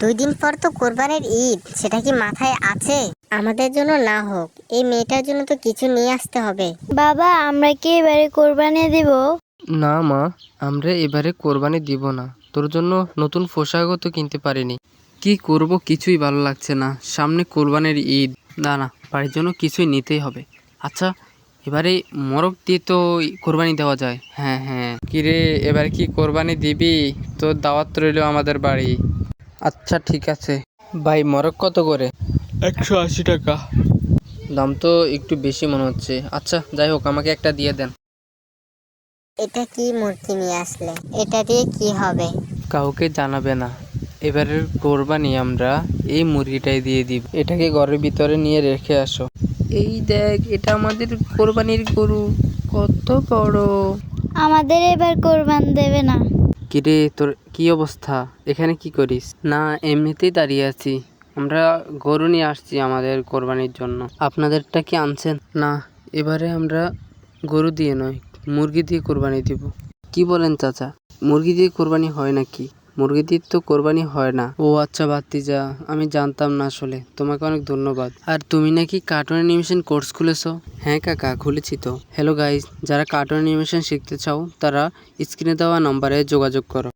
2 দিন পর তো কোরবানির ঈদ, সেটা কি মাথায় আছে? আমাদের জন্য না হোক, এই মেয়েটার জন্য তো কিছু নিয়ে আসতে হবে। বাবা, আমরা কি এবারে কোরবানি দিব? না মা, আমরা এবারে কোরবানি দিব না। তোর জন্য নতুন পোশাকও তো কিনতে পারিনি। কি করব, কিছুই ভালো লাগছে না। সামনে কোরবানির ঈদ। না না, বাড়ির জন্য কিছুই নিতেই হবে। আচ্ছা, এবারে মোরগ দিয়ে তো কোরবানি দেওয়া যায়। হ্যাঁ হ্যাঁ, কিরে এবার কি কোরবানি দিবি? তোর দাওয়াত রইল আমাদের বাড়ি। আচ্ছা ঠিক আছে। ভাই, মোরগ কত করে? 180 টাকা। দাম তো একটু বেশি মনে হচ্ছে। আচ্ছা যাই হোক, আমাকে একটা দিয়ে দেন। এটা কি মুরগি নিয়ে আসলে? এটা দিয়ে কি হবে? কাউকে জানাবে না। এবারের কোরবানি আমরা এই মুরগিটাই দিয়ে দিব। এটাকে ঘরের ভিতরে নিয়ে রেখে আসো। এই দেখ, এটা আমাদের কোরবানির গরু। কত বড়। আমাদের এবার কোরবান দেবে না? কিরে, তোর কি অবস্থা? এখানে কি করিস? না, এমনিতেই দাঁড়িয়ে আছি। আমরা গরু নিয়ে আসছি আমাদের কোরবানির জন্য। আপনাদেরটা কি আনছেন? না, এবারে আমরা গরু দিয়ে নয়, মুরগি দিয়ে কোরবানি দিব। কি বলেন চাচা? মুরগি দিয়ে কোরবানি হয় নাকি? মুরগি দিয়ে তো কোরবানি হয় না। ও আচ্ছা ভাতিজা, আমি জানতাম না আসলে। তোমাকে অনেক ধন্যবাদ। আর তুমি নাকি কার্টুন অ্যানিমেশন কোর্স খুলেছো? হ্যাঁ কাকা, খুলেছি তো। হ্যালো গাইজ, যারা কার্টুন অ্যানিমেশন শিখতে চাও তারা স্ক্রিনে দেওয়া নম্বরে যোগাযোগ করো।